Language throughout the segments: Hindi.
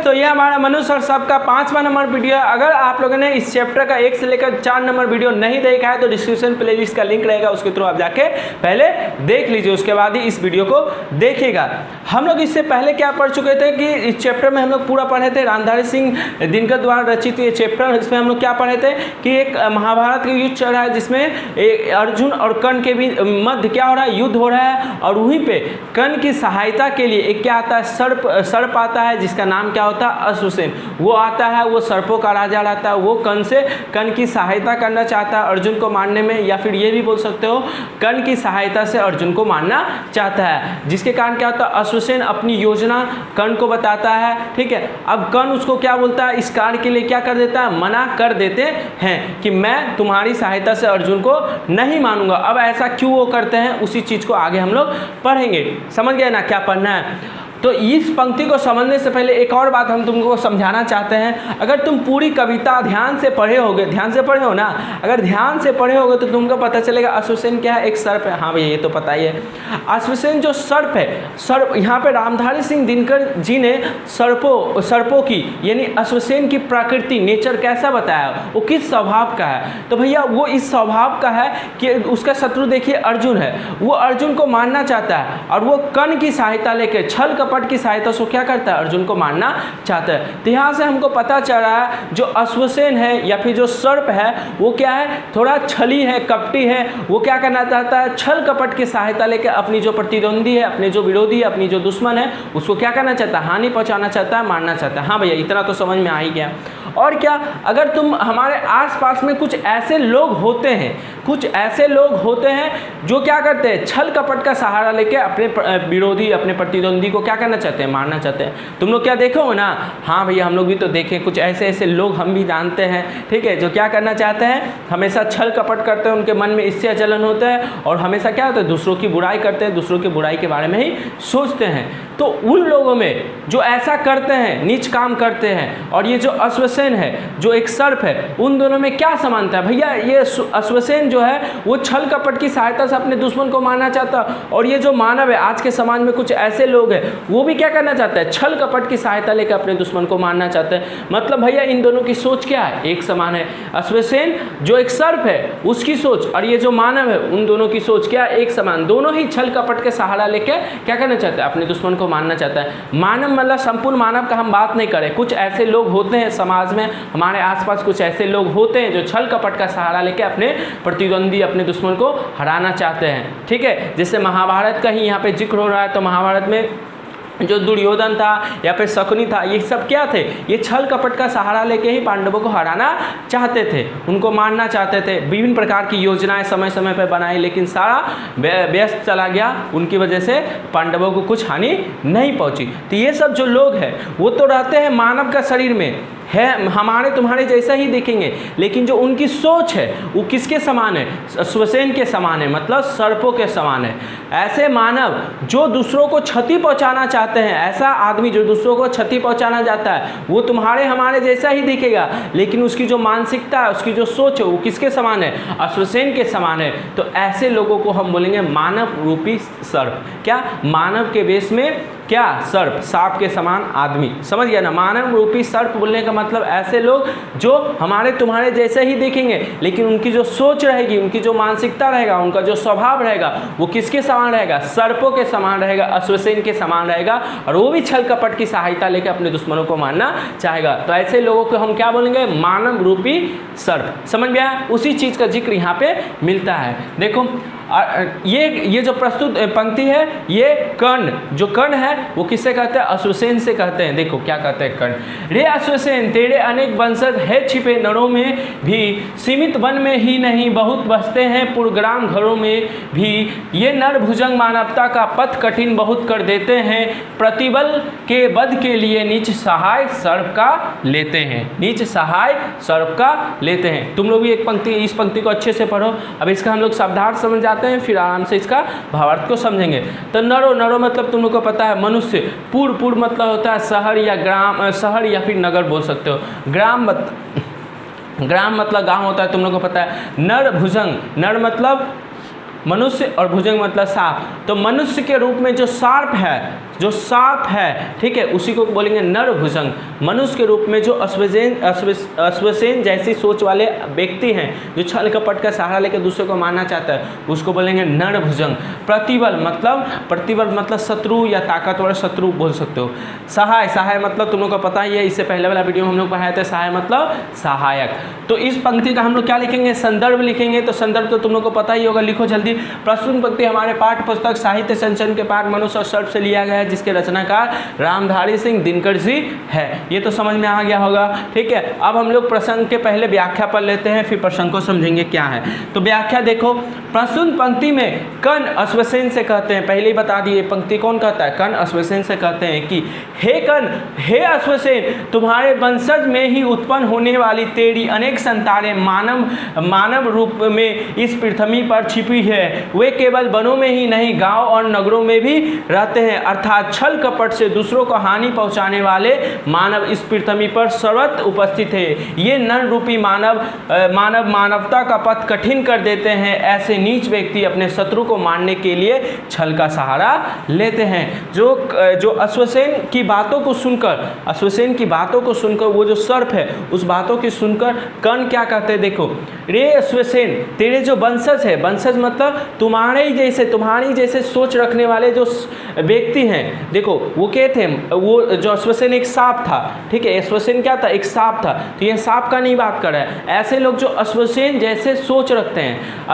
तो ये हमारा मनुष्य और सर्प का 5वां नंबर वीडियो है। अगर आप लोगों ने इस चैप्टर का 1 से लेकर 4 नंबर वीडियो नहीं देखा है तो डिस्क्रिप्शन प्लेलिस्ट का लिंक रहेगा, उसके थ्रू आप जाके पहले देख लीजिए, उसके बाद ही इस वीडियो को देखिएगा। हम लोग इससे पहले क्या पढ़ चुके थे कि इस चैप्टर में हम लोग पूरा पढ़े थे रामधारी सिंह दिनकर द्वारा रचित ये चैप्टर। इसमें हम लोग क्या पढ़े थे कि एक महाभारत का युद्ध चल रहा है जिसमें अर्जुन और कर्ण के भी मध्य क्या हो रहा है, युद्ध हो रहा है। और वहीं पे कर्ण की सहायता के लिए एक क्या आता है, सर्प आता है जिसका नाम क्या होता है, अश्वसेन। वो आता है, वो सर्पों का राजा रहता है। वो कर्ण की सहायता करना चाहता है अर्जुन को मारने में, या फिर ये भी बोल सकते हो कर्ण की सहायता से अर्जुन को मारना चाहता है, जिसके कारण क्या होता है, अश्वसेन अपनी योजना कर्ण को बताता है। ठीक है, अब कर्ण उसको क्या बोलता है, इस कार्य के लिए क्या कर देता है, मना कर देते हैं कि मैं तुम्हारी सहायता से अर्जुन को नहीं मानूंगा। अब ऐसा क्यों वो करते हैं, उसी चीज को आगे हम लोग पढ़ेंगे। समझ गए ना क्या पढ़ना है। तो इस पंक्ति को समझने से पहले एक और बात हम तुमको समझाना चाहते हैं। अगर तुम पूरी कविता ध्यान से पढ़े होगे, ध्यान से पढ़े हो ना, अगर ध्यान से पढ़े होगे तो तुमको पता चलेगा अश्वसेन क्या है, एक सर्प है। हाँ भैया ये तो पता ही है। अश्वसेन जो सर्प है, सर्प यहाँ पे रामधारी सिंह दिनकर जी ने सर्पों की यानी अश्वसेन की प्रकृति, नेचर कैसा बताया, वो किस स्वभाव का है। तो भैया वो इस स्वभाव का है कि उसका शत्रु देखिए अर्जुन है, वो अर्जुन को मारना चाहता है और वो कर्ण की सहायता लेकर छल कपट की सहायता से क्या करता है, अर्जुन को मारना चाहता है। तो यहाँ से हमको पता चल रहा है जो अश्वसेन है या फिर जो सर्प है वो क्या है, थोड़ा छली है, कपटी है। वो क्या करना चाहता है, छल कपट की सहायता लेकर अपनी जो प्रतिद्वंदी है, अपने जो विरोधी है, अपनी जो दुश्मन है, उसको क्या करना चाहता है, हानि पहुंचाना चाहता है, मारना चाहता है। हाँ भैया इतना तो समझ में आ ही गया। और क्या, अगर तुम हमारे आसपास में कुछ ऐसे लोग होते हैं, कुछ ऐसे लोग होते हैं जो क्या करते हैं, छल कपट का सहारा लेके अपने विरोधी, अपने प्रतिद्वंदी को क्या करना चाहते हैं, मारना चाहते हैं। तुम लोग क्या देखो हो ना, हाँ भैया हम लोग भी तो देखें, कुछ ऐसे ऐसे लोग हम भी जानते हैं। ठीक है, जो क्या करना चाहते हैं, हमेशा छल कपट करते हैं, उनके मन में ईर्ष्या जलन होता है और हमेशा क्या होता है, दूसरों की बुराई करते हैं, दूसरों की बुराई के बारे में ही सोचते हैं। तो उन लोगों में जो ऐसा करते हैं, नीच काम करते हैं, और ये जो अश्वसेन है जो एक सर्प है, उन दोनों में क्या समानता है भैया। ये अश्वसेन जो है वो छल कपट की सहायता से अपने दुश्मन को मारना चाहता है, और ये जो मानव है आज के समाज में कुछ ऐसे लोग हैं वो भी क्या करना चाहता है, छल कपट की सहायता लेकर अपने दुश्मन को मारना चाहते हैं। मतलब भैया इन दोनों की सोच क्या है, एक समान है। अश्वसेन जो एक सर्प है उसकी सोच और ये जो मानव है उन दोनों की सोच क्या है, एक समान। दोनों ही छल कपट के सहारा लेकर क्या करना चाहते हैं, अपने दुश्मन को मारना चाहता है। मानव मतलब संपूर्ण मानव का हम बात नहीं करें, कुछ ऐसे लोग होते हैं समाज में, हमारे आसपास कुछ ऐसे लोग होते हैं जो छल कपट का सहारा लेकर अपने प्रतिद्वंदी, अपने दुश्मन को हराना चाहते हैं। ठीक है, जैसे महाभारत का ही यहाँ पे जिक्र हो रहा है, तो महाभारत में जो दुर्योधन था या फिर शकुनी था, ये सब क्या थे, ये छल कपट का सहारा लेके ही पांडवों को हराना चाहते थे, उनको मारना चाहते थे। विभिन्न प्रकार की योजनाएं समय समय पर बनाई, लेकिन सारा व्यस्त चला गया, उनकी वजह से पांडवों को कुछ हानि नहीं पहुंची। तो ये सब जो लोग हैं वो तो रहते हैं मानव का शरीर में है, हमारे तुम्हारे जैसा ही दिखेंगे, लेकिन जो उनकी सोच है वो किसके समान है, अश्वसेन के समान है, मतलब सर्पों के समान है। ऐसे मानव जो दूसरों को क्षति पहुंचाना चाहते हैं, ऐसा आदमी जो दूसरों को क्षति पहुंचाना चाहता है, वो तुम्हारे हमारे जैसा ही दिखेगा, लेकिन उसकी जो मानसिकता है, उसकी जो सोच है वो किसके समान है, अश्वसेन के समान है। तो ऐसे लोगों को हम बोलेंगे मानव रूपी सर्प। क्या, मानव के वेश में क्या, सर्प, सांप के समान आदमी। समझ गया ना, मानव रूपी सर्प बोलने का मतलब ऐसे लोग जो हमारे तुम्हारे जैसे ही दिखेंगे, लेकिन उनकी जो सोच रहेगी, उनकी जो मानसिकता रहेगा, उनका जो स्वभाव रहेगा वो किसके समान रहेगा, सर्पों के समान रहेगा, अश्वसेन के समान रहेगा, और वो भी छल कपट की सहायता लेकर अपने दुश्मनों को मारना चाहेगा। तो ऐसे लोगों को हम क्या बोलेंगे, मानव रूपी सर्प। समझ गया, उसी चीज का जिक्र यहाँ पे मिलता है। देखो ये जो प्रस्तुत पंक्ति है, ये कर्ण, जो कर्ण है वो किससे कहते हैं, अश्वसेन से कहते हैं। देखो क्या कहते हैं कर्ण, रे अश्वसेन तेरे अनेक वंशज है छिपे नरों में भी, सीमित वन में ही नहीं बहुत बसते हैं पुरग्राम घरों में भी, ये नर भुजंग मानवता का पथ कठिन बहुत कर देते हैं, प्रतिबल के बद के लिए नीच सहाय सर्प का लेते हैं, नीच सहाय सर्प का लेते हैं। तुम लोग भी एक पंक्ति, इस पंक्ति को अच्छे से पढ़ो। अब इसका हम लोग शब्दार्थ समझ जाते हैं, फिर आराम से इसका भावार्थ को समझेंगे। तो नरो, नरो मतलब तुम लोग को पता है मनुष्य, पूर मतलब होता है शहर या ग्राम, शहर या फिर नगर बोल सकते हो। ग्राम मतलब गांव होता है, तुम लोग को पता है। नर भुजंग, नर मतलब मनुष्य और भुजंग मतलब सांप। तो मनुष्य के रूप में जो सर्प है, जो सांप है, ठीक है, उसी को बोलेंगे नरभुजंग। मनुष्य के रूप में जो अश्वसेन जैसी सोच वाले व्यक्ति हैं, जो छल कपट का सहारा लेकर दूसरे को मारना चाहता है, उसको बोलेंगे नरभुजंग। प्रतिबल मतलब शत्रु या ताकतवर शत्रु बोल सकते हो। सहाय मतलब तुम लोग को पता ही है, इससे पहले वाला वीडियो में हम लोग पढ़ाए थे, सहाय मतलब सहायक। तो इस पंक्ति का हम लोग क्या लिखेंगे, संदर्भ लिखेंगे। तो संदर्भ तो तुम लोग को पता ही होगा, लिखो जल्दी। प्रस्तुत पंक्ति हमारे पाठ्य पुस्तक साहित्य संचलन के पाठ मनुष्य और सर्प से लिया गया है, जिसके रचनाकार रामधारी सिंह दिनकर जी है। ये तो समझ में आ गया होगा, ठीक है। अब हम लोग प्रसंग के पहले व्याख्या पढ़ लेते हैं, फिर प्रसंग को समझेंगे क्या है। तो व्याख्या देखो, प्रस्तुत पंक्ति में कर्ण अश्वसेन से कहते हैं, पहले ही बता दिए पंक्ति कौन कहता है, कर्ण अश्वसेन से कहते हैं कि हे कर्ण, हे अश्वसेन, तुम्हारे वंशज में ही उत्पन्न होने वाली तेरी अनेक संतानें मानव रूप में इस पृथ्वी पर छिपी है। वे केवल वनों में ही नहीं, गांव और नगरों में भी रहते हैं, अर्थात छल कपट से दूसरों को हानि पहुंचाने वाले मानव इस पृथ्वी पर सर्वत्र उपस्थित है। ये नर रूपी मानवता का पथ कठिन कर देते हैं। ऐसे नीच व्यक्ति अपने शत्रु को मारने के लिए छल का सहारा लेते हैं। जो अश्वसेन की बातों को सुनकर वो जो सर्प है, उस बातों की सुनकर कर्ण क्या कहते हैं, देखो, रे अश्वसेन, तेरे जो वंशज है, वंशज मतलब तुम्हारी जैसे सोच रखने वाले जो व्यक्ति हैं, देखो वो क्या थे, वो जो अश्वसेन एक सांप था, ठीक है, अश्वसेन क्या था, एक सांप था। तो ये सांप का नहीं बात कर रहा है, ऐसे लोग जो अश्वसेन जैसे सोच रखते हैं,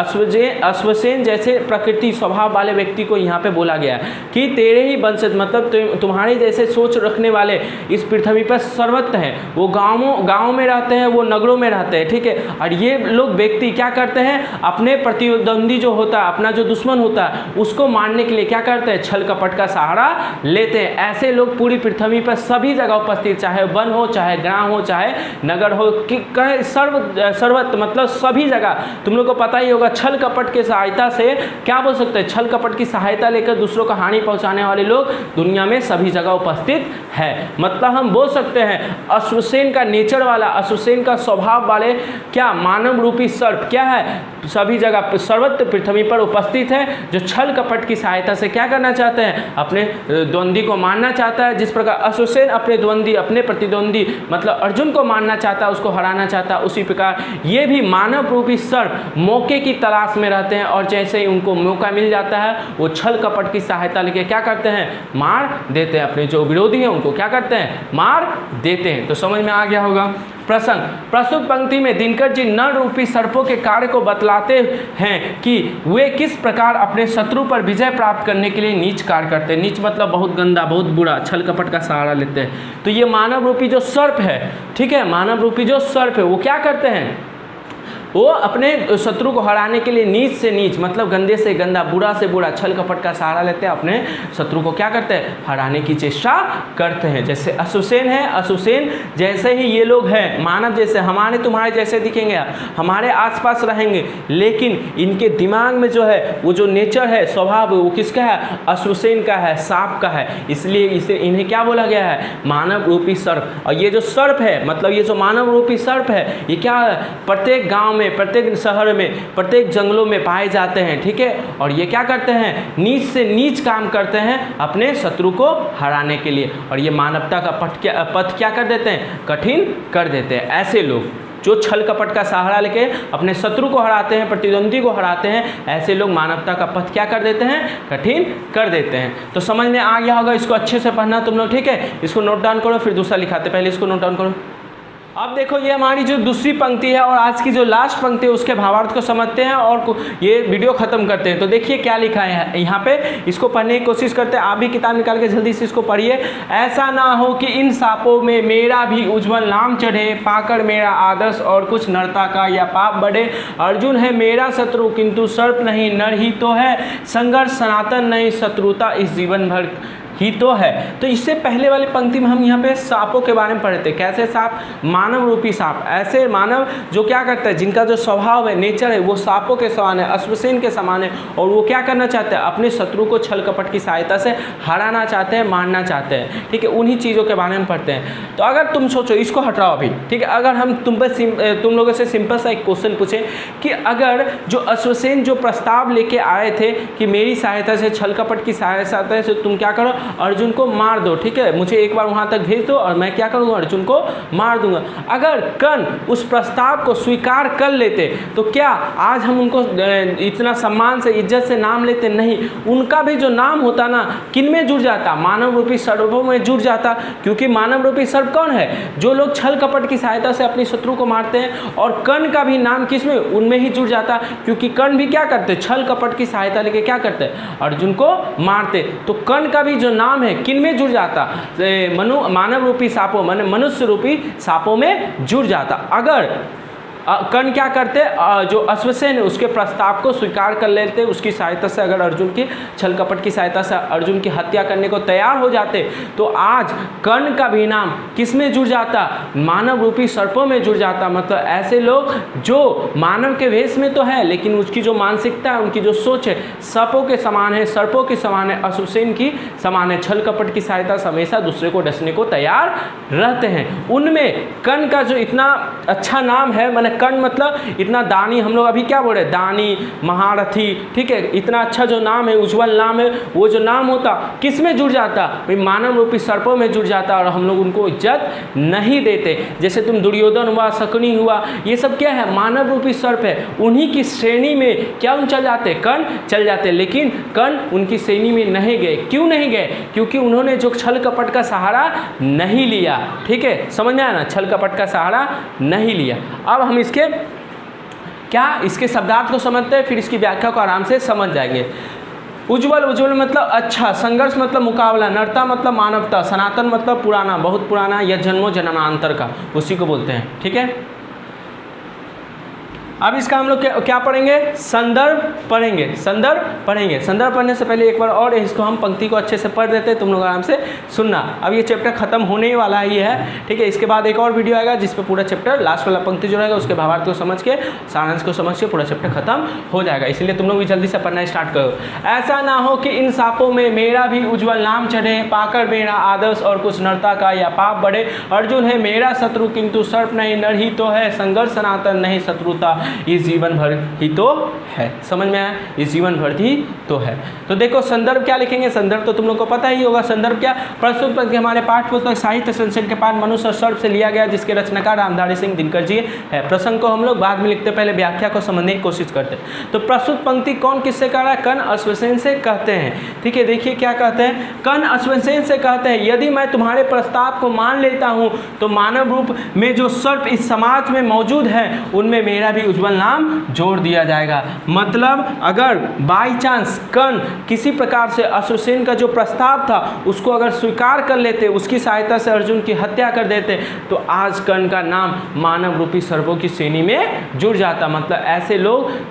अश्वसेन जैसे प्रकृति स्वभाव वाले व्यक्ति को यहाँ पे बोला गया कि तेरे ही वंशज मतलब तुम्हारे जैसे सोच रखने वाले इस पृथ्वी पर सर्वत्र हैं। वो गाँव में रहते हैं, वो नगरों में रहते हैं, ठीक है। और ये लोग व्यक्ति क्या करते हैं, अपने प्रतिद्वंदी जो होता है, अपना जो दुश्मन होता है, उसको मारने के लिए क्या करते हैं, छल कपट का सहारा लेते हैं। ऐसे लोग पूरी पृथ्वी पर सभी जगह उपस्थित, चाहे वन हो, चाहे ग्राम हो, चाहे नगर हो, कि कहे सर्वत्र मतलब सभी जगह। तुम लोग को पता ही होगा, छल कपट की सहायता से क्या बोल सकते हैं, छल कपट की सहायता लेकर दूसरों को हानि पहुंचाने वाले लोग दुनिया में सभी जगह उपस्थित है। मतलब हम बोल सकते हैं अश्वसेन का नेचर वाला, अश्वसेन का स्वभाव वाले क्या मानव रूपी सर्प क्या है, सभी जगह सर्वत्र पृथ्वी पर उपस्थित है, जो छल कपट की सहायता से क्या करना चाहते हैं, अपने द्वंद्वी को मारना चाहता है। जिस प्रकार अश्वसेन अपने प्रतिद्वंदी मतलब अर्जुन को मारना चाहता है, उसको हराना चाहता है, उसी प्रकार ये भी मानव रूपी सर्प मौके की तलाश में रहते हैं, और जैसे ही उनको मौका मिल जाता है, वो छल कपट की सहायता लेके क्या करते हैं, मार देते हैं। अपने जो विरोधी हैं उनको क्या करते हैं, मार देते हैं। तो समझ में आ गया होगा। प्रसंग, प्रस्तुत पंक्ति में दिनकर जी नर रूपी सर्पों के कार्य को बतलाते हैं कि वे किस प्रकार अपने शत्रु पर विजय प्राप्त करने के लिए नीच कार्य करते हैं। नीच मतलब बहुत गंदा, बहुत बुरा, छल कपट का सहारा लेते हैं। तो ये मानव रूपी जो सर्प है, ठीक है, मानव रूपी जो सर्प है, वो क्या करते हैं, वो अपने शत्रु को हराने के लिए नीच से नीच मतलब गंदे से गंदा, बुरा से बुरा, छल कपट का सहारा लेते हैं, अपने शत्रु को क्या करते हैं, हराने की चेष्टा करते हैं। जैसे अश्वसेन है, अश्वसेन जैसे ही ये लोग हैं, मानव जैसे, हमारे तुम्हारे जैसे दिखेंगे, हमारे आसपास रहेंगे, लेकिन इनके दिमाग में जो है वो जो नेचर है, स्वभाव है, वो किसका है, अश्वसेन का है, सांप का है। इसलिए इन्हें क्या बोला गया है, मानव रूपी सर्प। और ये जो सर्प है मतलब ये जो मानव रूपी सर्प है, ये क्या है, प्रत्येक गाँव में, प्रत्येक शहर में, प्रत्येक जंगलों में पाए जाते हैं, ठीक है। और ये क्या करते हैं, नीच से नीच काम करते हैं अपने शत्रु को हराने के लिए, और ये मानवता का पथ क्या कर देते हैं, कठिन कर देते हैं। ऐसे लोग जो छल कपट का सहारा लेके अपने शत्रु को हराते हैं, प्रतिद्वंदी को हराते हैं, ऐसे लोग मानवता का पथ क्या कर देते हैं, कठिन कर देते हैं। तो समझ में आ गया होगा, इसको अच्छे से पढ़ना तुम लोग, ठीक है। इसको नोट डाउन करो, फिर दूसरा लिखाते, पहले इसको नोट डाउन करो। अब देखो ये हमारी जो दूसरी पंक्ति है और आज की जो लास्ट पंक्ति है उसके भावार्थ को समझते हैं और ये वीडियो खत्म करते हैं। तो देखिए क्या लिखा है यहाँ पे, इसको पढ़ने की कोशिश करते हैं। आप भी किताब निकाल के जल्दी से इसको पढ़िए। ऐसा ना हो कि इन सांपों में मेरा भी उज्जवल नाम चढ़े, पाकर मेरा आदर्श और कुछ नरता का या पाप बढ़े। अर्जुन है मेरा शत्रु किंतु सर्प नहीं, नर ही तो है, संघर्ष सनातन नहीं, शत्रुता इस जीवन भर ही तो है। तो इससे पहले वाली पंक्ति में हम यहाँ पे सांपों के बारे में पढ़े थे। कैसे सांप, मानव रूपी सांप, ऐसे मानव जो क्या करता है, जिनका जो स्वभाव है, नेचर है, वो सांपों के समान है, अश्वसेन के समान है, और वो क्या करना चाहते हैं, अपने शत्रु को छल कपट की सहायता से हराना चाहते हैं, मारना चाहते हैं, ठीक है। उन्हीं चीज़ों के बारे में पढ़ते हैं। तो अगर तुम सोचो, इसको हटाओ अभी, ठीक है। अगर हम तुम लोगों से सिंपल सा एक क्वेश्चन पूछें कि अगर जो अश्वसेन जो प्रस्ताव लेके आए थे कि मेरी सहायता से, छल कपट की सहायता से तुम क्या करो, अर्जुन को मार दो, ठीक है, मुझे एक बार वहाँ तक भेज दो और मैं क्या करूँगा, अर्जुन को मार दूंगा। अगर कर्ण उस प्रस्ताव को स्वीकार कर लेते तो क्या आज हम उनको इतना सम्मान से, इज्जत से नाम लेते? नहीं, उनका भी जो नाम होता ना किन में जुड़ जाता, मानव रूपी सर्पों में जुड़ जाता। क्योंकि मानव रूपी सर्प कौन है? जो लोग छल कपट की सहायता से अपनी शत्रु को मारते हैं। और कर्ण का भी नाम किस में? उनमें ही जुड़ जाता, क्योंकि कर्ण भी क्या करते? छल कपट की सहायता लेके क्या करते? अर्जुन को मारते। तो कर्ण का भी जो नाम है किन में जुड़ जाता? मानव रूपी सांपों, माने मनुष्य रूपी सांपों में जुड़ जाता। अगर कर्ण क्या करते? जो अश्वसेन है उसके प्रस्ताव को स्वीकार कर लेते, उसकी सहायता से अगर अर्जुन की छल कपट की सहायता से अर्जुन की हत्या करने को तैयार हो जाते, तो आज कर्ण का भी नाम किस में जुड़ जाता? मानव रूपी सर्पों में जुड़ जाता। मतलब ऐसे लोग जो मानव के वेश में तो है, लेकिन उसकी जो मानसिकता है, उनकी जो सोच है, सर्पों के समान है, सर्पों के समान है, अश्वसेन की समान है। छल कपट की सहायता से हमेशा दूसरे को डसने को तैयार रहते हैं। उनमें कर्ण का जो इतना अच्छा नाम है, मैंने कर्ण मतलब इतना दानी, हम लोग अभी क्या बोल रहे हैं, दानी, महारथी, ठीक है, इतना अच्छा जो नाम है, उज्जवल नाम है, वो जो नाम होता किस में जुड़ जाता? भाई मानव रूपी सर्पों में जुड़ जाता और हम लोग उनको इज्जत नहीं देते। जैसे तुम दुर्योधन हुआ, शकुनी हुआ, ये सब क्या है? मानव रूपी सर्प है। उन्हीं की श्रेणी में क्या उन चल जाते? कर्ण चल जाते। लेकिन कर्ण उनकी श्रेणी में नहीं गए। क्यों नहीं गए? क्योंकि उन्होंने जो छल कपट का सहारा नहीं लिया। ठीक है, समझ में आया ना? छल कपट का सहारा नहीं लिया। अब हम इसके शब्दार्थ को समझते हैं, फिर इसकी व्याख्या को आराम से समझ जाएंगे। उज्जवल मतलब अच्छा, संघर्ष मतलब मुकाबला, नरता मतलब मानवता, सनातन मतलब पुराना, बहुत पुराना, या जन्मों जन्मांतर का, उसी को बोलते हैं। ठीक है, अब इसका हम लोग क्या पढ़ेंगे? संदर्भ पढ़ेंगे। संदर्भ पढ़ने से पहले एक बार और इसको हम पंक्ति को अच्छे से पढ़ देते हैं, तुम लोग आराम से सुनना। अब ये चैप्टर खत्म होने वाला ही है, ठीक है। इसके बाद एक और वीडियो आएगा जिस पे पूरा चैप्टर, लास्ट वाला पंक्ति जो रहेगा उसके भावार्थ को समझ के, सारांश को समझ के पूरा चैप्टर खत्म हो जाएगा। इसलिए तुम लोग भी जल्दी से पढ़ना स्टार्ट करो। ऐसा ना हो कि इन सांपों में मेरा भी उज्जवल नाम चढ़े, पाकर मेरा आदर्श और कुछ नरता का या पाप बढ़े। अर्जुन है मेरा शत्रु किंतु सर्प नहीं, नर ही तो है, संघर्ष सनातन नहीं शत्रुता, इस जीवन भर ही तो है। समझ में आया? इस जीवन भर ही तो है। तो देखो संदर्भ क्या लिखेंगे? संदर्भ तो तुम लोग को पता ही होगा। संदर्भ क्या? प्रस्तुत पंक्ति हमारे पाठ्य पुस्तक साहित्य संचयन के पाठ मनुष्य और सर्प से लिया गया, जिसके रचनाकार रामधारी सिंह दिनकर जी है। प्रसंग को हम लोग बाद में लिखते, पहले व्याख्या को समझने की कोशिश करते। तो प्रस्तुत पंक्ति कौन किससे कह रहा है? कर्ण अश्वसेन से कहते हैं। ठीक है, देखिए क्या कहते हैं। कर्ण अश्वसेन से कहते हैं, यदि मैं तुम्हारे प्रस्ताव को मान लेता हूँ तो मानव रूप में जो सर्प इस समाज में मौजूद है उनमें मेरा भी उज्जवल नाम जोड़ दिया जाएगा। मतलब अगर बाई चांस कर्ण किसी प्रकार से अश्वसेन का जो प्रस्ताव था उसको अगर स्वीकार कर लेते, उसकी सहायता से अर्जुन की हत्या कर देते, तो आज कर्ण का नाम मानव रूपी सर्पों की श्रेणी में जुड़ जाता। मतलब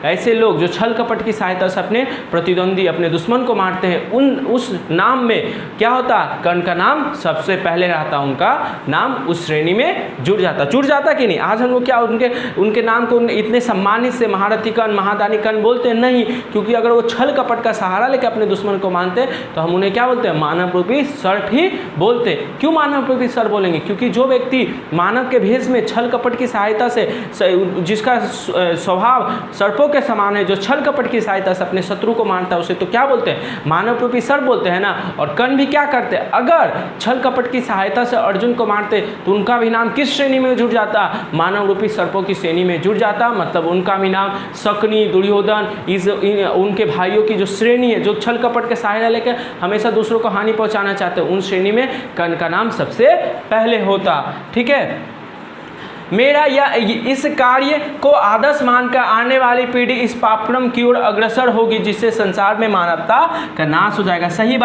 ऐसे लोग जो छल कपट की सहायता से अपने प्रतिद्वंदी, अपने दुश्मन को मारते हैं, उस नाम में क्या होता? कर्ण का नाम सबसे पहले रहता, उनका नाम उस श्रेणी में जुड़ जाता कि नहीं? आज हम लोग क्या उनके नाम को इतने सम्मानित से महारथी कर्ण, महादानी कर्ण बोलते हैं? नहीं, क्योंकि अगर वो छल कपट का सहारा लेकर अपने दुश्मन को मानते हैं तो हम उन्हें क्या बोलते हैं? मानव रूपी सर्प ही बोलते हैं। क्यों मानव रूपी सर्प बोलेंगे? क्योंकि जो व्यक्ति मानव के भेष में छल कपट की सहायता से, जिसका स्वभाव सर्पों के समान है, जो छल कपट की सहायता से अपने शत्रु को मानता है, उसे तो क्या बोलते हैं? मानव रूपी सर्प बोलते हैं ना। और कर्ण भी क्या करते हैं? अगर छल कपट की सहायता से अर्जुन को मारते तो उनका भी नाम किस श्रेणी में जुड़ जाता? मानव रूपी सर्पों की श्रेणी में जुड़ जाता। मतलब उनका भी नाम शकुनी, दुर्योधन, उनके भाइयों की जो श्रेणी है, जो छल कपट के सहारा लेकर हमेशा दूसरों को हानि पहुंचाना चाहते हैं, उन श्रेणी में कर्ण का नाम सबसे पहले होता। ठीक है, मेरा या इस कार्य को आदर्श मानकर आने वाली पीढ़ी इस पापक्रम की ओर अग्रसर होगी, जिससे संसार में मानवता का नाश हो जाएगा। सही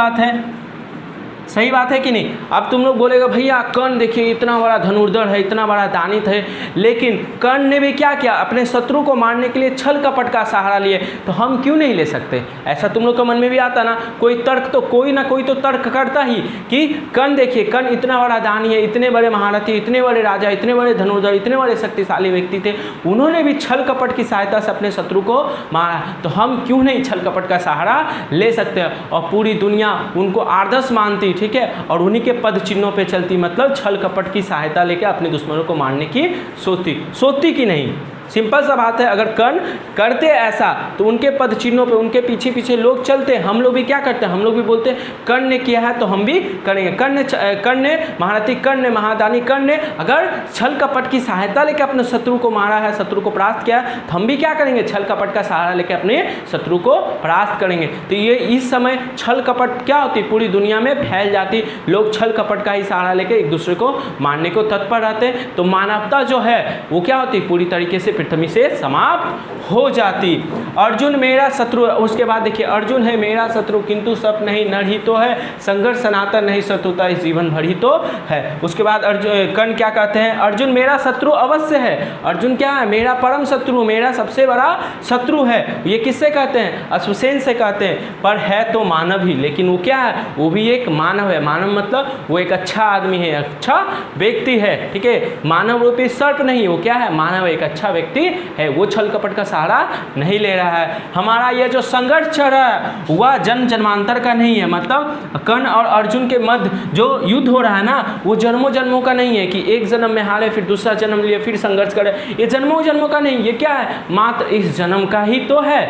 बात है कि नहीं? अब तुम लोग बोलेगा भैया कर्ण देखिए इतना बड़ा धनुर्धर है, इतना बड़ा दानित है, लेकिन कर्ण ने भी क्या किया? अपने शत्रु को मारने के लिए छल कपट का सहारा लिए, तो हम क्यों नहीं ले सकते? ऐसा तुम लोग के मन में भी आता ना? कोई ना कोई तो तर्क करता ही कि कर्ण देखिए, कर्ण इतना बड़ा दानी है, इतने बड़े महारथी, इतने बड़े राजा, इतने बड़े धनुर्धर, इतने बड़े शक्तिशाली व्यक्ति थे, उन्होंने भी छल कपट की सहायता से अपने शत्रु को मारा, तो हम क्यों नहीं छल कपट का सहारा ले सकते हैं? और पूरी दुनिया उनको आदर्श मानती, ठीक है, और उन्हीं के पद चिन्हों पे चलती। मतलब छल कपट की सहायता लेकर अपने दुश्मनों को मारने की सोचती कि नहीं? सिंपल सा बात है, अगर कर्ण करते ऐसा तो उनके पद चिन्हों पे उनके पीछे पीछे लोग चलते। हम लोग भी क्या करते हैं, हम लोग भी बोलते हैं कर्ण ने किया है तो हम भी करेंगे। कर्ण ने महारथी कर्ण ने महादानी कर्ण ने अगर छल कपट की सहायता लेकर अपने शत्रु को मारा है, शत्रु को परास्त किया है, तो हम भी क्या करेंगे, छल कपट का सहारा लेकर अपने शत्रु को परास्त करेंगे। तो ये इस समय छल कपट क्या होती, पूरी दुनिया में फैल जाती, लोग छल कपट का ही सहारा लेकर एक दूसरे को मारने को तत्पर रहते हैं। तो मानवता जो है वो क्या होती, पूरी तरीके से पृथ्वी से समाप्त हो जाती। अर्जुन मेरा शत्रु, उसके बाद देखिए अर्जुन है मेरा शत्रु किंतु सप नहीं नर ही तो है, संघर्ष सनातन नहीं शत्रुता इस जीवन भर ही तो है। उसके बाद अर्जुन कर्ण क्या कहते हैं, अर्जुन मेरा शत्रु अवश्य है। अर्जुन क्या है, मेरा परम शत्रु, मेरा सबसे बड़ा शत्रु है। ये किससे कहते हैं, अश्वसेन से कहते हैं। पर है तो मानव ही, लेकिन वो क्या है, वो भी एक मानव है। मानव मतलब वो एक अच्छा आदमी है, अच्छा व्यक्ति है, ठीक है। मानव रूपी सर्प नहीं, वो क्या है, मानव एक अच्छा व्यक्ति है, वो छल कपट का सहारा नहीं ले रहा है। हमारा ये जो संघर्ष चल रहा है वह जन्म जन्मांतर का नहीं है, मतलब कर्ण और अर्जुन के मध्य जो युद्ध हो रहा है ना, वो जन्मों जन्मों का नहीं है कि एक जन्म में हारे फिर दूसरा जन्म लिए फिर संघर्ष करे। ये जन्मों जन्मों का नहीं, ये क्या है, मात्र इस जन्म का ही तो है।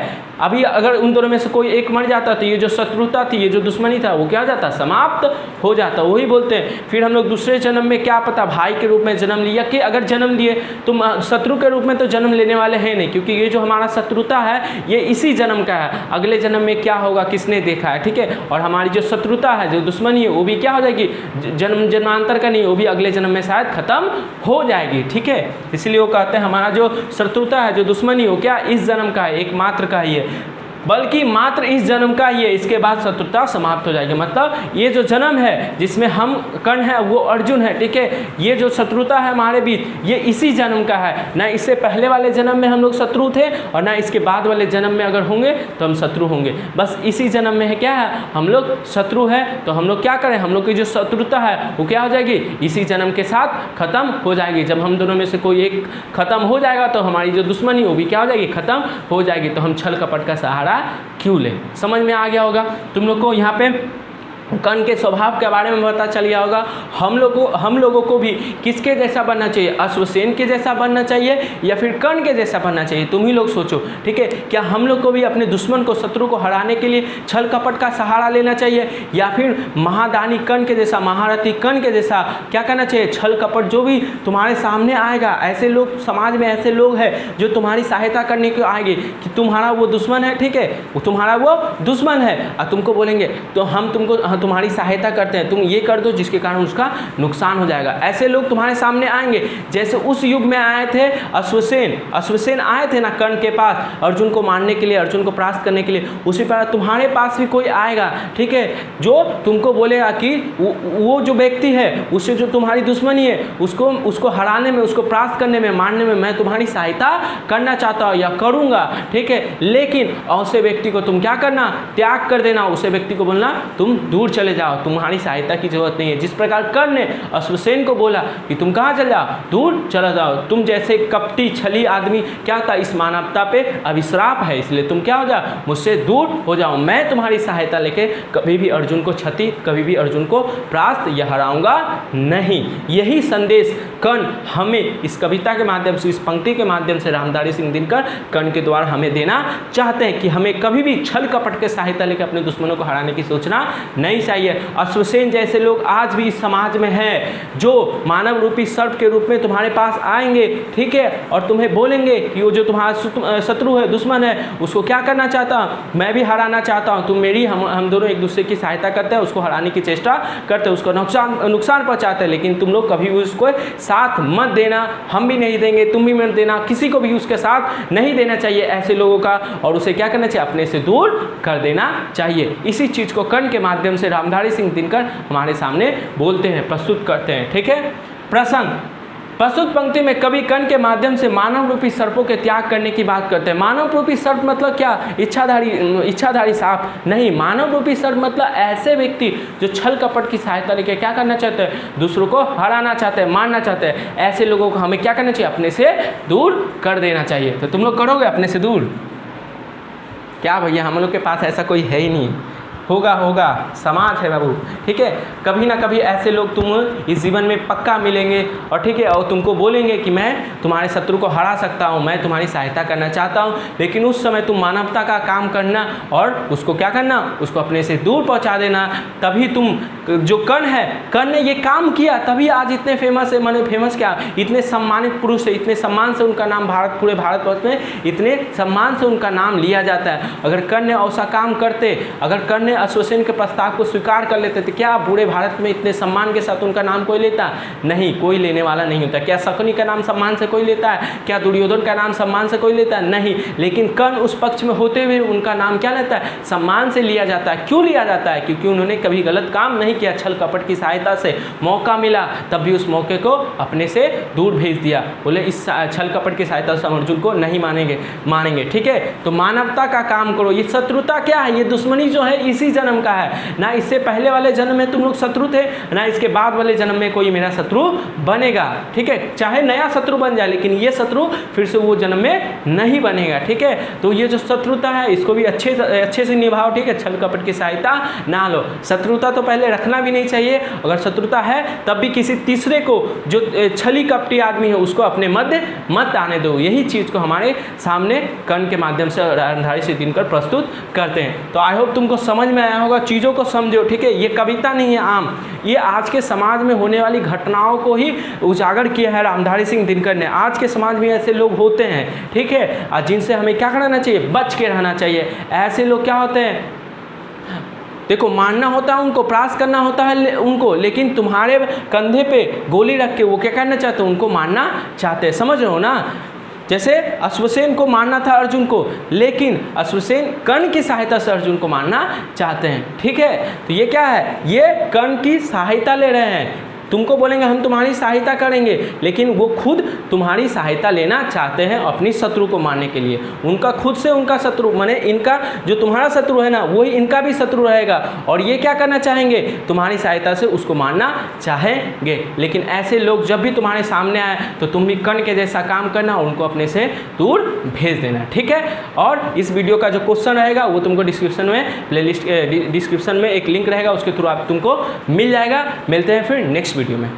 अभी अगर उन दोनों में से कोई एक मर जाता तो ये जो शत्रुता थी, ये जो दुश्मनी था, वो क्या हो जाता, समाप्त हो जाता। वही बोलते हैं फिर हम लोग दूसरे जन्म में क्या पता भाई के रूप में जन्म लिया, कि अगर जन्म लिए तो शत्रु के रूप में तो जन्म लेने वाले हैं नहीं, क्योंकि ये जो हमारा शत्रुता है ये इसी जन्म का है। अगले जन्म में क्या होगा किसने देखा है, ठीक है। और हमारी जो शत्रुता है, जो दुश्मनी है, वो भी क्या हो जाएगी, जन्म जन्मांतर का नहीं, वो भी अगले जन्म में शायद खत्म हो जाएगी, ठीक है। इसलिए वो कहते हैं हमारा जो शत्रुता है, जो दुश्मनी हो, क्या इस जन्म का है, एक मात्र का ही है, बल्कि मात्र इस जन्म का ही है, इसके बाद शत्रुता समाप्त हो जाएगी। मतलब ये जो जन्म है जिसमें हम कर्ण है वो अर्जुन है, ठीक है। ये जो शत्रुता है हमारे बीच, ये इसी जन्म का है, ना इससे पहले वाले जन्म में हम लोग शत्रु थे और ना इसके बाद वाले जन्म में अगर होंगे तो हम शत्रु होंगे। बस इसी जन्म में है क्या है, हम लोग शत्रु है, तो हम लोग क्या करें, हम लोग की जो शत्रुता है वो क्या हो जाएगी, इसी जन्म के साथ खत्म हो जाएगी। जब हम दोनों में से कोई एक खत्म हो जाएगा तो हमारी जो दुश्मनी वो भी क्या हो जाएगी, खत्म हो जाएगी। तो हम छल कपट का सहारा क्यों ले, समझ में आ गया होगा तुम लोग को। यहाँ पे कर्ण के स्वभाव के बारे में पता चल गया होगा। हम लोगों को भी किसके जैसा बनना चाहिए, अश्वसेन के जैसा बनना चाहिए या फिर कर्ण के जैसा बनना चाहिए, तुम ही लोग सोचो, ठीक है। क्या हम लोग को भी अपने दुश्मन को, शत्रु को हराने के लिए छल कपट का सहारा लेना चाहिए, या फिर महादानी कर्ण के जैसा, महारथी कर्ण के जैसा क्या करना चाहिए, छल कपट जो भी तुम्हारे सामने आएगा, ऐसे लोग समाज में ऐसे लोग हैं जो तुम्हारी सहायता करने को आएंगे कि तुम्हारा वो दुश्मन है, ठीक है, वो तुम्हारा वो दुश्मन है, और तुमको बोलेंगे तो हम तुमको तुम्हारी सहायता करते हैं, तुम ये कर दो जिसके कारण उसका नुकसान हो जाएगा। ऐसे लोग तुम्हारे सामने आएंगे। जैसे उस युग में आए थे अश्वसेन आए थे ना कर्ण के पास अर्जुन को मारने के लिए, अर्जुन को परास्त करने के लिए, उसी प्रकार तुम्हारे पास भी कोई आएगा, ठीक है, जो तुमको बोलेगा कि वो जो व्यक्ति है उससे जो तुम्हारी दुश्मनी है उसको हराने में, उसको परास्त करने में, मारने में मैं तुम्हारी सहायता करना चाहता हूँ या करूँगा, ठीक है। लेकिन ऐसे व्यक्ति को तुम क्या करना, त्याग कर देना, उसे व्यक्ति को बोलना तुम दूर चले जाओ, तुम्हारी सहायता की जरूरत नहीं है। जिस प्रकार कर्ण ने अश्वसेन को बोला कि तुम कहाँ चले जाओ, दूर चला जाओ, तुम जैसे कपटी छली आदमी क्या था, इस मानवता पे अभिश्राप है, इसलिए तुम क्या हो जाओ, मुझसे दूर हो जाओ, मैं तुम्हारी सहायता लेके कभी भी अर्जुन को क्षति, कभी भी अर्जुन को परास्त या हराऊंगा नहीं। यही संदेश कर्ण हमें इस कविता के माध्यम से, इस पंक्ति के माध्यम से रामधारी सिंह दिनकर कर्ण के द्वारा हमें देना चाहते हैं कि हमें कभी भी छल कपट के सहायता लेकर अपने दुश्मनों को हराने की सोचना नहीं चाहिए। अश्वसेन जैसे लोग आज भी इस समाज में हैं जो मानव रूपी सर्प के रूप में तुम्हारे पास आएंगे, ठीक है, और तुम्हें बोलेंगे कि वो जो तुम्हारा शत्रु है, दुश्मन है, उसको क्या करना चाहता हूँ, मैं भी हराना चाहता हूँ, तुम मेरी, हम दोनों एक दूसरे की सहायता करते हैं, उसको हराने की चेष्टा करते हैं, उसको नुकसान पहुँचाते हैं, लेकिन तुम लोग कभी भी उसको साथ मत देना, हम भी नहीं देंगे, तुम भी मत देना, किसी को भी उसके साथ नहीं देना चाहिए ऐसे लोगों का, और उसे क्या करना चाहिए, अपने से दूर कर देना चाहिए। इसी चीज़ को कर्ण के माध्यम से रामधारी सिंह दिनकर हमारे सामने बोलते हैं, प्रस्तुत करते हैं, ठीक है। प्रसंग प्रस्तुत पंक्ति में कवि कर्ण के माध्यम से मानव रूपी सर्पों के त्याग करने की बात करते हैं। मानव रूपी सर्प मतलब क्या, इच्छाधारी सांप नहीं, मानव रूपी सर्प मतलब ऐसे व्यक्ति जो छल कपट की सहायता लेकर क्या करना चाहते हैं, दूसरों को हराना चाहते हैं, मारना चाहते हैं, ऐसे लोगों को हमें क्या करना चाहिए, अपने से दूर कर देना चाहिए। तो तुम लोग करोगे अपने से दूर? क्या भैया, हम लोग के पास ऐसा कोई है ही नहीं, होगा होगा, समाज है बाबू, ठीक है। कभी ना कभी ऐसे लोग तुम इस जीवन में पक्का मिलेंगे और ठीक है, और तुमको बोलेंगे कि मैं तुम्हारे शत्रु को हरा सकता हूँ, मैं तुम्हारी सहायता करना चाहता हूँ, लेकिन उस समय तुम मानवता का काम करना और उसको क्या करना, उसको अपने से दूर पहुँचा देना। तभी तुम, जो कर्ण है, कर्ण ने ये काम किया तभी आज इतने फेमस है, माने फेमस क्या, इतने सम्मानित पुरुष है, इतने सम्मान से उनका नाम पूरे भारतवर्ष में इतने सम्मान से उनका नाम लिया जाता है। अगर कर्ण ने ऐसा काम करते, अगर कर्ण ने अश्वसेन के प्रस्ताव को स्वीकार कर लेते तो क्या पूरे भारत में इतने सम्मान के साथ उनका नाम कोई लेता? नहीं, कोई लेने वाला नहीं होता। क्या शकुनी का नाम सम्मान से कोई लेता है? क्या दुर्योधन का नाम सम्मान से कोई लेता है? नहीं। लेकिन कर्ण उस पक्ष में होते हुए उनका नाम क्या लेता है? सम्मान से लिया जाता है। क्यों लिया जाता है? क्योंकि उन्होंने कभी गलत काम नहीं किया, छल कपट की सहायता से मौका मिला तब भी उस मौके को अपने से दूर भेज दिया। बोले इस छल कपट की सहायता से अर्जुन को नहीं मानेंगे, ठीक है। तो मानवता का काम करो। ये शत्रुता क्या है? ये दुश्मनी जो है इसी जन्म का है, ना इससे पहले वाले जन्म में तुम लोग शत्रु थे, ना इसके बाद वाले जन्म में कोई मेरा शत्रु बनेगा, ठीक है। चाहे नया शत्रु बन जाए लेकिन ये शत्रु फिर से वो जन्म में नहीं बनेगा, ठीक है। तो ये जो शत्रुता है इसको भी अच्छे से निभाओ, ठीक है। छल कपट की सहायता ना लो। शत्रुता तो पहले रखना भी नहीं चाहिए। अगर शत्रुता है तब भी किसी तीसरे को, जो छली कपटी आदमी है, उसको अपने मध्य मत आने दो। यही चीज़ को हमारे सामने कर्ण के माध्यम से अंधारी से दिनकर प्रस्तुत करते हैं। तो आई होप तुमको समझ में आया होगा, चीज़ों को समझो, ठीक है। ये कविता नहीं है आम, ये आज के समाज में होने वाली घटनाओं को ही उजागर किया है रामधारी सिंह दिनकर ने। आज के समाज में ऐसे लोग होते हैं, ठीक है, और जिनसे हमें क्या करना चाहिए? बच के रहना चाहिए। ऐसे लोग क्या होते हैं? देखो, मारना होता है उनको, प्रयास करना होता है उनको, लेकिन तुम्हारे कंधे पे गोली रख के वो क्या करना चाहते हैं? उनको मारना चाहते हैं। समझ रहे हो ना? जैसे अश्वसेन को मारना था अर्जुन को, लेकिन अश्वसेन कर्ण की सहायता से अर्जुन को मारना चाहते हैं, ठीक है। तो ये क्या है? ये कर्ण की सहायता ले रहे हैं। तुमको बोलेंगे हम तुम्हारी सहायता करेंगे, लेकिन वो खुद तुम्हारी सहायता लेना चाहते हैं अपनी शत्रु को मारने के लिए। उनका खुद से उनका शत्रु, माने इनका जो तुम्हारा शत्रु है ना, वही इनका भी शत्रु रहेगा, और ये क्या करना चाहेंगे? तुम्हारी सहायता से उसको मारना चाहेंगे। लेकिन ऐसे लोग जब भी तुम्हारे सामने आए तो तुम भी कर्ण के जैसा काम करना और उनको अपने से दूर भेज देना, ठीक है। और इस वीडियो का जो क्वेश्चन रहेगा वो तुमको डिस्क्रिप्शन में, प्लेलिस्ट डिस्क्रिप्शन में एक लिंक रहेगा, उसके थ्रू आप तुमको मिल जाएगा। मिलते हैं फिर नेक्स्ट वीडियो में।